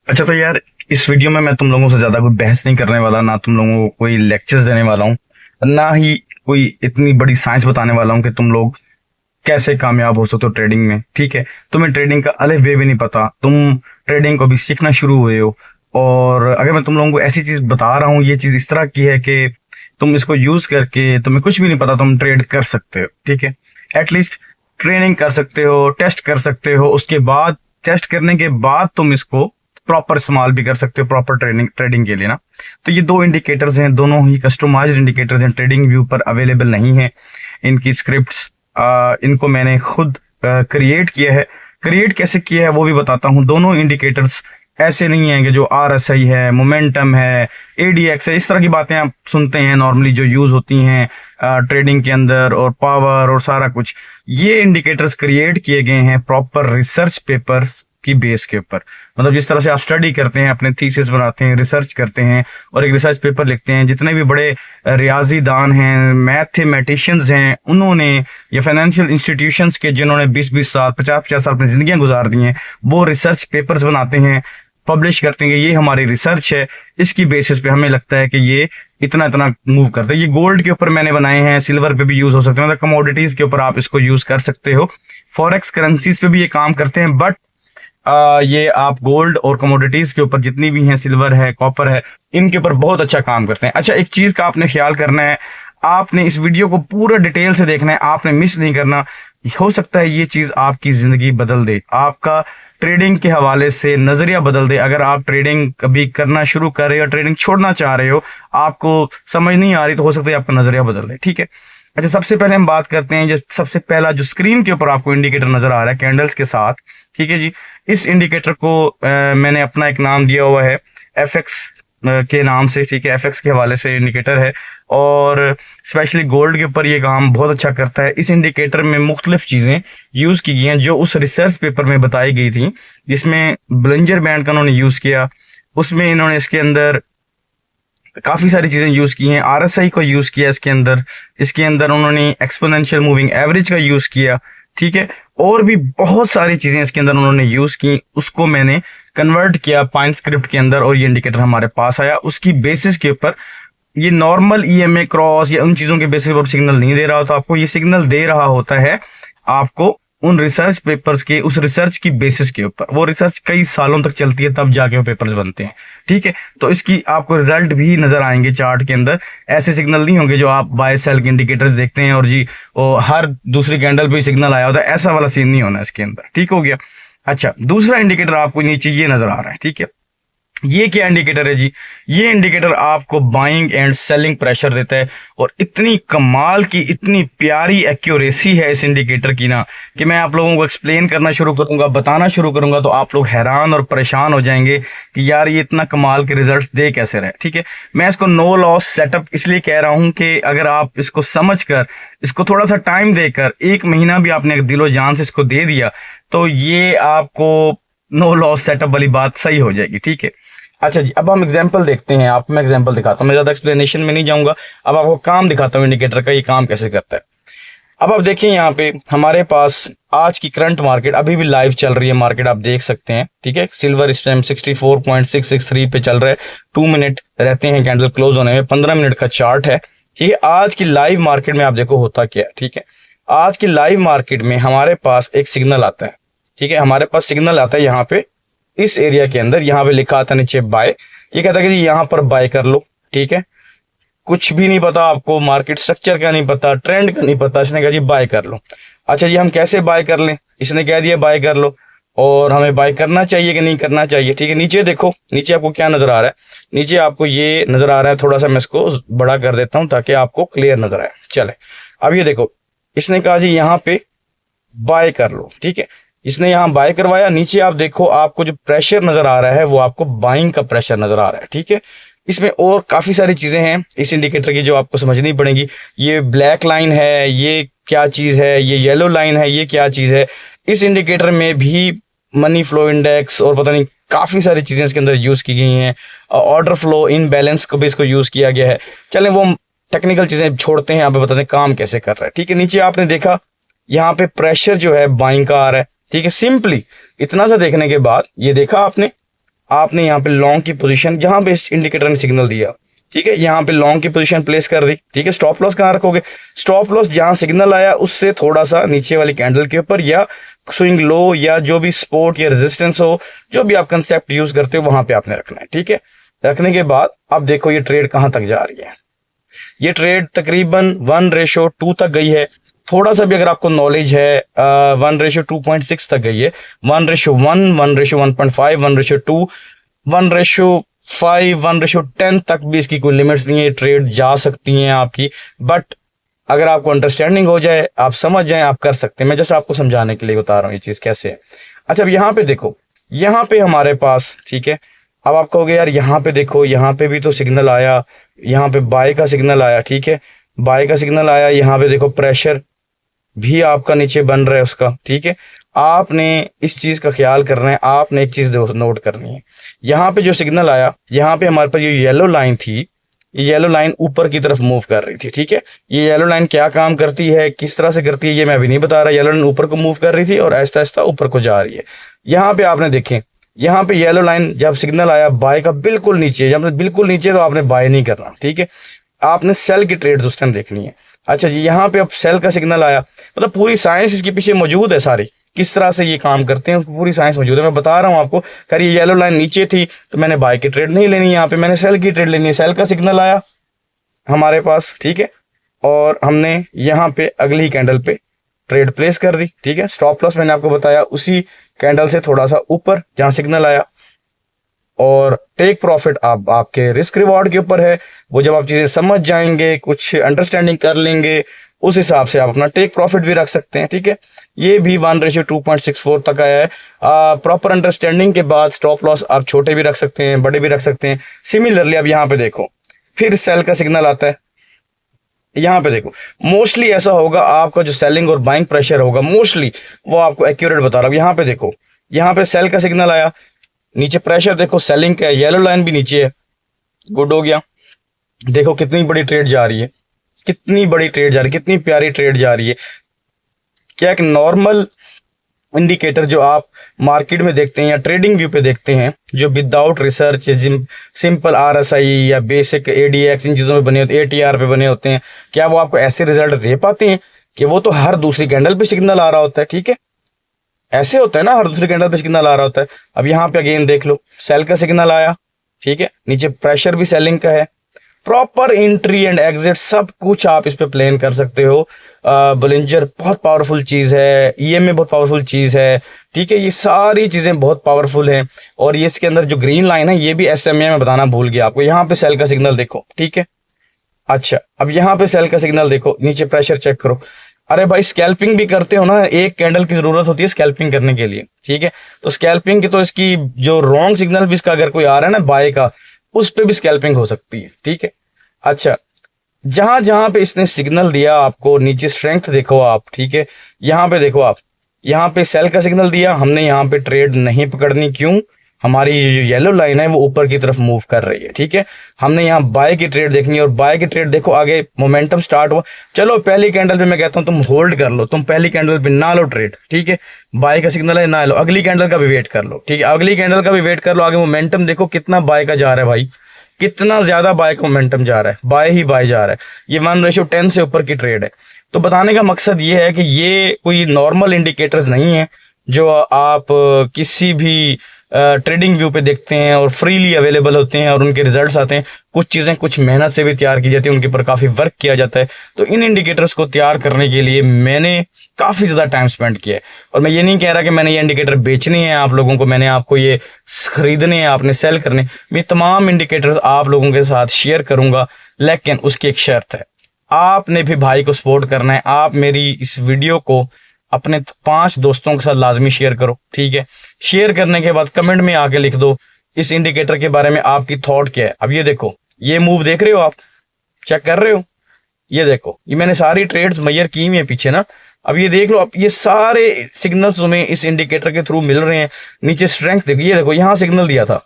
अच्छा तो यार, इस वीडियो में मैं तुम लोगों से ज्यादा कोई बहस नहीं करने वाला, ना तुम लोगों को कोई लेक्चर्स देने वाला हूँ, ना ही कोई इतनी बड़ी साइंस बताने वाला हूँ कि तुम लोग कैसे कामयाब हो सकते हो ट्रेडिंग में। ठीक है, तुम्हें ट्रेडिंग का अलिफ बे भी नहीं पता, तुम ट्रेडिंग को अभी सीखना शुरू हुए हो। और अगर मैं तुम लोगों को ऐसी चीज बता रहा हूँ, ये चीज इस तरह की है कि तुम इसको यूज करके तुम्हें कुछ भी नहीं पता, तुम ट्रेड कर सकते हो। ठीक है, एटलीस्ट ट्रेनिंग कर सकते हो, टेस्ट कर सकते हो, उसके बाद टेस्ट करने के बाद तुम इसको प्रॉपर इस्तेमाल भी कर सकते हो प्रॉपर ट्रेडिंग ट्रेडिंग के लिए ना। तो ये दो इंडिकेटर्स हैं, दोनों ही कस्टमाइज्ड इंडिकेटर्स हैं, ट्रेडिंग व्यू पर अवेलेबल नहीं है इनकी स्क्रिप्ट्स। इनको मैंने खुद क्रिएट किया है। क्रिएट कैसे किया है वो भी बताता हूँ। दोनों इंडिकेटर्स ऐसे नहीं है कि जो RSI है, मोमेंटम है, ADX है, इस तरह की बातें आप सुनते हैं नॉर्मली जो यूज होती हैं ट्रेडिंग के अंदर, और पावर और सारा कुछ। ये इंडिकेटर्स क्रिएट किए गए हैं प्रॉपर रिसर्च पेपर की बेस के ऊपर। मतलब जिस तरह से आप स्टडी करते हैं, अपने थीसिस बनाते हैं, रिसर्च करते हैं और एक रिसर्च पेपर लिखते हैं, जितने भी बड़े रियाजी दान हैं, मैथमेटिशियंस हैं, उन्होंने, या फाइनेंशियल इंस्टीट्यूशंस के जिन्होंने 20-20 साल, 50-50 साल अपनी जिंदगियां गुजार दी हैं, वो रिसर्च पेपर्स बनाते हैं, पब्लिश करते हैं कि ये हमारी रिसर्च है, इसकी बेसिस पे हमें लगता है कि ये इतना इतना मूव करता है। ये गोल्ड के ऊपर मैंने बनाए हैं, सिल्वर पे भी यूज हो सकते हैं, मतलब कमोडिटीज के ऊपर आप इसको यूज कर सकते हो। फॉरेक्स करेंसीज पे भी ये काम करते हैं, बट ये आप गोल्ड और कमोडिटीज के ऊपर जितनी भी हैं, सिल्वर है, कॉपर है, इनके ऊपर बहुत अच्छा काम करते हैं। अच्छा, एक चीज का आपने ख्याल करना है, आपने इस वीडियो को पूरा डिटेल से देखना है, आपने मिस नहीं करना। हो सकता है ये चीज आपकी जिंदगी बदल दे, आपका ट्रेडिंग के हवाले से नजरिया बदल दे। अगर आप ट्रेडिंग कभी करना शुरू कर रहे हो, ट्रेडिंग छोड़ना चाह रहे हो, आपको समझ नहीं आ रही, तो हो सकता है आपका नजरिया बदल दे। ठीक है, अच्छा सबसे पहले हम बात करते हैं, जो सबसे पहला जो स्क्रीन के ऊपर आपको इंडिकेटर नजर आ रहा है कैंडल्स के साथ। ठीक है जी, इस इंडिकेटर को मैंने अपना एक नाम दिया हुआ है FX के नाम से। ठीक है, FX के हवाले से इंडिकेटर है, और स्पेशली गोल्ड के ऊपर ये काम बहुत अच्छा करता है। इस इंडिकेटर में मुख्तलिफ चीज़ें यूज़ की गई हैं जो उस रिसर्च पेपर में बताई गई थी, जिसमें ब्लिंजर बैंड का उन्होंने यूज़ किया। उसमें इन्होंने इसके अंदर काफ़ी सारी चीज़ें यूज़ की हैं, RSI को यूज़ किया इसके अंदर उन्होंने एक्सपोनेंशियल मूविंग एवरेज का यूज़ किया। ठीक है, और भी बहुत सारी चीज़ें इसके अंदर उन्होंने यूज़ की, उसको मैंने कन्वर्ट किया पाइन स्क्रिप्ट के अंदर, और ये इंडिकेटर हमारे पास आया। उसकी बेसिस के ऊपर ये नॉर्मल EMA क्रॉस या उन चीज़ों के बेसिस पर सिग्नल नहीं दे रहा होता आपको, ये सिग्नल दे रहा होता है आपको उन रिसर्च पेपर्स के, उस रिसर्च की बेसिस के ऊपर। वो रिसर्च कई सालों तक चलती है, तब जाके वो पेपर्स बनते हैं। ठीक है, तो इसकी आपको रिजल्ट भी नजर आएंगे चार्ट के अंदर। ऐसे सिग्नल नहीं होंगे जो आप बाय सेल के इंडिकेटर्स देखते हैं और जी वो हर दूसरी कैंडल पे सिग्नल आया होता है, ऐसा वाला सीन नहीं होना इसके अंदर। ठीक हो गया। अच्छा, दूसरा इंडिकेटर आपको नीचे ये नजर आ रहा है। ठीक है, ये क्या इंडिकेटर है जी? ये इंडिकेटर आपको बाइंग एंड सेलिंग प्रेशर देता है, और इतनी कमाल की, इतनी प्यारी एक्यूरेसी है इस इंडिकेटर की ना, कि मैं आप लोगों को एक्सप्लेन करना शुरू करूंगा, बताना शुरू करूंगा, तो आप लोग हैरान और परेशान हो जाएंगे कि यार ये इतना कमाल के रिजल्ट्स दे कैसे रहे। ठीक है, मैं इसको नो लॉस सेटअप इसलिए कह रहा हूं कि अगर आप इसको समझ कर, इसको थोड़ा सा टाइम देकर, 1 महीना भी आपने दिलो जान से इसको दे दिया, तो ये आपको नो लॉस सेटअप वाली बात सही हो जाएगी। ठीक है, अच्छा जी, अब हम एग्जांपल देखते हैं। आपको मैं एग्जांपल दिखाता हूँ, मैं ज़्यादा एक्सप्लेनेशन में नहीं जाऊंगा, अब आपको काम दिखाता हूँ इंडिकेटर का, ये काम कैसे करता है। अब आप देखिए यहाँ पे हमारे पास आज की करंट मार्केट अभी भी लाइव चल रही है, मार्केट आप देख सकते हैं। ठीक है, सिल्वर इस टाइम 64.663 पे चल रहा है, 2 मिनट रहते हैं कैंडल क्लोज होने में, 15 मिनट का चार्ट है। ठीक है, आज की लाइव मार्केट में आप देखो होता क्या है। ठीक है, आज की लाइव मार्केट में हमारे पास एक सिग्नल आता है। ठीक है, हमारे पास सिग्नल आता है यहाँ पे, इस एरिया के अंदर, यहाँ पे लिखा आता है नीचे बाय। ये कहता है कि यहाँ पर बाय कर लो। ठीक है, कुछ भी नहीं पता आपको, मार्केट स्ट्रक्चर का नहीं पता, ट्रेंड का नहीं पता, इसने कहा जी बाय कर लो। अच्छा जी, हम कैसे बाय कर लें? इसने कह दिया बाय कर लो, और हमें बाय करना चाहिए कि नहीं करना चाहिए। ठीक है, नीचे देखो, नीचे आपको क्या नजर आ रहा है? नीचे आपको ये नजर आ रहा है, थोड़ा सा मैं इसको बड़ा कर देता हूँ ताकि आपको क्लियर नजर आए। चले, अब ये देखो, इसने कहा जी यहाँ पे बाय कर लो। ठीक है, इसने यहाँ बाय करवाया। नीचे आप देखो, आपको जो प्रेशर नजर आ रहा है वो आपको बाइंग का प्रेशर नजर आ रहा है। ठीक है, इसमें और काफी सारी चीजें हैं इस इंडिकेटर की जो आपको समझनी पड़ेंगी। ये ब्लैक लाइन है, ये क्या चीज है? ये येलो लाइन है, ये क्या चीज है? इस इंडिकेटर में भी मनी फ्लो इंडेक्स और पता नहीं काफी सारी चीजें इसके अंदर यूज की गई हैं। ऑर्डर फ्लो इन बैलेंस को भी इसको यूज किया गया है। चलें वो टेक्निकल चीजें छोड़ते हैं, यहाँ पे बताते हैं काम कैसे कर रहा है। ठीक है, नीचे आपने देखा यहाँ पे प्रेशर जो है बाइंग का आ रहा है। ठीक है, सिंपली इतना सा देखने के बाद ये देखा आपने, आपने यहाँ पे लॉन्ग की पोजीशन, जहां पे इस इंडिकेटर ने सिग्नल दिया, ठीक है, यहाँ पे लॉन्ग की पोजीशन प्लेस कर दी, ठीक है। स्टॉप लॉस कहाँ रखोगे? स्टॉप लॉस जहां सिग्नल आया उससे थोड़ा सा नीचे वाली कैंडल के ऊपर, या स्विंग लो, या जो भी सपोर्ट या रेजिस्टेंस हो, जो भी आप कंसेप्ट यूज करते हो वहां पे आपने रखना है, ठीक है। रखने के बाद अब देखो ये ट्रेड कहां तक जा रही है। ये ट्रेड तकरीबन 1:2 तक गई है। थोड़ा सा भी अगर आपको नॉलेज है, 1:2.6 तक गई है, 1:1, 1:1.5, 1:2, 1:5, 1:10 तक भी इसकी कोई लिमिट्स नहीं है। ट्रेड जा सकती हैं आपकी, बट अगर आपको अंडरस्टैंडिंग हो जाए, आप समझ जाएं, आप कर सकते हैं। मैं जस्ट आपको समझाने के लिए बता रहा हूँ ये चीज कैसे है। अच्छा, अब यहाँ पे देखो, यहाँ पे हमारे पास, ठीक है, अब आप कहोगे यार यहाँ पे देखो, यहाँ पे भी तो सिग्नल आया, यहाँ पे बाय का सिग्नल आया, ठीक है, बाय का सिग्नल आया, यहाँ पे देखो प्रेशर भी आपका नीचे बन रहा है उसका, ठीक है। आपने इस चीज का ख्याल करना है, आपने एक चीज नोट करनी है। यहाँ पे जो सिग्नल आया, यहाँ पे हमारे पास ये येलो लाइन थी, ये येलो लाइन ऊपर की तरफ मूव कर रही थी, ठीक है। ये येलो लाइन क्या काम करती है, किस तरह से करती है, ये मैं अभी नहीं बता रहा। येलो लाइन ऊपर को मूव कर रही थी और आहिस्ता आहिस्ता ऊपर को जा रही है। यहाँ पे आपने देखें, यहाँ पे येलो लाइन जब सिग्नल आया बाय का बिल्कुल नीचे, जब बिल्कुल नीचे तो आपने बाय नहीं करना, ठीक है, आपने सेल की ट्रेड उस टाइम देखनी है। अच्छा जी, यहाँ पे अब सेल का सिग्नल आया, मतलब पूरी साइंस इसके पीछे मौजूद है सारी, किस तरह से ये काम करते हैं पूरी साइंस मौजूद है। मैं बता रहा हूँ आपको, अगर ये येलो लाइन नीचे थी तो मैंने बाय की ट्रेड नहीं लेनी, यहाँ पे मैंने सेल की ट्रेड लेनी है। सेल का सिग्नल आया हमारे पास, ठीक है, और हमने यहाँ पे अगली कैंडल पे ट्रेड प्लेस कर दी, ठीक है। स्टॉप लॉस मैंने आपको बताया उसी कैंडल से थोड़ा सा ऊपर जहां सिग्नल आया, और टेक प्रॉफिट आपके रिस्क रिवॉर्ड के ऊपर है। वो जब आप चीजें समझ जाएंगे, कुछ अंडरस्टैंडिंग कर लेंगे, उस हिसाब से आप अपना टेक प्रॉफिट भी रख सकते हैं, ठीक है। ये भी 1:2.64 तक आया है। प्रॉपर अंडरस्टैंडिंग के बाद स्टॉप लॉस आप छोटे भी रख सकते हैं, बड़े भी रख सकते हैं। सिमिलरली अब यहाँ पे देखो, फिर सेल का सिग्नल आता है। यहाँ पे देखो, मोस्टली ऐसा होगा, आपका जो सेलिंग और बाइंग प्रेशर होगा मोस्टली वो आपको एक्यूरेट बता रहा हूँ। यहाँ पे देखो, यहाँ पे सेल का सिग्नल आया, नीचे प्रेशर देखो सेलिंग का है, येलो लाइन भी नीचे है, गुड हो गया। देखो कितनी बड़ी ट्रेड जा रही है, कितनी बड़ी ट्रेड जा रही है, कितनी प्यारी ट्रेड जा रही है। क्या एक नॉर्मल इंडिकेटर जो आप मार्केट में देखते हैं या ट्रेडिंग व्यू पे देखते हैं, जो विदाउट रिसर्च, सिंपल RSI या बेसिक ADX इन चीज़ों में बने होते हैं, ATR पे बने होते हैं, क्या वो आपको ऐसे रिजल्ट दे पाते हैं? कि वो तो हर दूसरी कैंडल पे सिग्नल आ रहा होता है, ठीक है, ऐसे होता है ना, हर दूसरी कैंडल पे सिग्नल आ रहा होता है। अब यहाँ पे अगेन देख लो, सेल का सिग्नल आया, ठीक है, नीचे प्रेशर भी सेलिंग का है। प्रॉपर एंट्री एंड एग्जिट सब कुछ आप इस पे प्लान कर सकते हो। बोलिंजर बहुत पावरफुल चीज है, EMA बहुत पावरफुल चीज है, ठीक है, ये सारी चीजें बहुत पावरफुल हैं। और ये इसके अंदर जो ग्रीन लाइन है ये भी SMA में बताना भूल गया आपको। यहाँ पे सेल का सिग्नल देखो, ठीक है। अच्छा, अब यहाँ पे सेल का सिग्नल देखो, नीचे प्रेशर चेक करो। अरे भाई स्कैल्पिंग भी करते हो ना, एक कैंडल की जरूरत होती है स्कैल्पिंग करने के लिए, ठीक है। तो स्कैल्पिंग की तो इसकी जो रॉन्ग सिग्नल भी इसका अगर कोई आ रहा है ना बाय का, उस पे भी स्कैल्पिंग हो सकती है, ठीक है। अच्छा, जहां जहां पे इसने सिग्नल दिया आपको, नीचे स्ट्रेंथ देखो आप, ठीक है, यहाँ पे देखो आप, यहाँ पे सेल का सिग्नल दिया, हमने यहाँ पे ट्रेड नहीं पकड़नी, क्यों? हमारी जो येलो लाइन है वो ऊपर की तरफ मूव कर रही है, ठीक है। हमने यहाँ बाय की ट्रेड देखनी है, और बाय की ट्रेड देखो आगे मोमेंटम स्टार्ट हुआ। चलो पहली कैंडल पे मैं कहता हूँ तुम होल्ड कर लो, तुम पहली कैंडल पे ना लो ट्रेड, ठीक है, बाय का सिग्नल है ना लो, अगली कैंडल का भी वेट कर लो, ठीक है, अगली कैंडल का भी वेट कर लो। आगे मोमेंटम देखो कितना बाय का जा रहा है भाई, कितना ज्यादा बाय का मोमेंटम जा रहा है, बाय ही बाय जा रहा है। ये 1:10 से ऊपर की ट्रेड है। तो बताने का मकसद ये है कि ये कोई नॉर्मल इंडिकेटर्स नहीं है जो आप किसी भी ट्रेडिंग व्यू पे देखते हैं और फ्रीली अवेलेबल होते हैं और उनके रिजल्ट्स आते हैं। कुछ चीज़ें कुछ मेहनत से भी तैयार की जाती है, उनके ऊपर काफ़ी वर्क किया जाता है। तो इन इंडिकेटर्स को तैयार करने के लिए मैंने काफ़ी ज़्यादा टाइम स्पेंड किया है। और मैं ये नहीं कह रहा कि मैंने ये इंडिकेटर बेचने हैं आप लोगों को, मैंने आपको ये खरीदने हैं, आपने सेल करने। मैं तमाम इंडिकेटर्स आप लोगों के साथ शेयर करूंगा, लेकिन उसकी एक शर्त है, आपने भी भाई को सपोर्ट करना है। आप मेरी इस वीडियो को अपने 5 दोस्तों के साथ लाजमी शेयर करो, ठीक है। शेयर करने के बाद कमेंट में आके लिख दो इस इंडिकेटर के बारे में आपकी थॉट क्या है। अब ये देखो, ये मूव देख रहे हो आप, चेक कर रहे हो, ये देखो, ये मैंने सारी ट्रेड्स मैयर की हुई है पीछे ना। अब ये देख लो, अब ये सारे सिग्नल्स तुम्हें इस इंडिकेटर के थ्रू मिल रहे हैं। नीचे स्ट्रेंथ देखो, ये देखो यहाँ सिग्नल दिया था,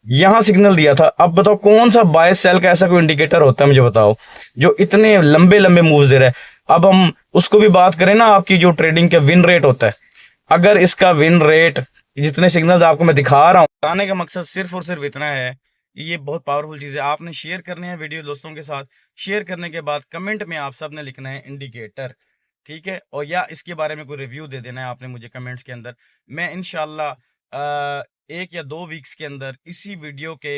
यहाँ सिग्नल दिया था। अब बताओ कौन सा बाय सेल का ऐसा कोई इंडिकेटर होता है, मुझे बताओ, जो इतने लंबे लंबे मूव्स दे रहा है। अब हम उसको भी बात करें ना, आपकी जो ट्रेडिंग का विन रेट होता है, अगर इसका विन रेट ये जितने सिग्नल्स आपको मैं दिखा रहा हूँ, बताने का मकसद सिर्फ और सिर्फ इतना है कि ये बहुत पावरफुल चीज़ है। आपने शेयर करनी है वीडियो दोस्तों के साथ। शेयर करने के बाद कमेंट में आप सब ने लिखना है इंडिकेटर, ठीक है? और या इसके बारे में कोई रिव्यू दे देना है आपने मुझे कमेंट्स के अंदर। मैं इंशाल्लाह 1 या 2 वीक्स के अंदर इसी वीडियो के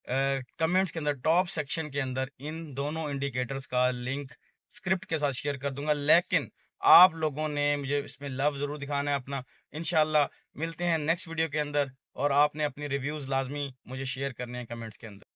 कमेंट्स के अंदर टॉप सेक्शन के अंदर इन दोनों इंडिकेटर्स का लिंक स्क्रिप्ट के साथ शेयर कर दूँगा। लेकिन आप लोगों ने मुझे इसमें लव ज़रूर दिखाना है अपना। इंशाल्लाह मिलते हैं नेक्स्ट वीडियो के अंदर और आपने अपनी रिव्यूज़ लाज़मी मुझे शेयर करने हैं कमेंट्स के अंदर।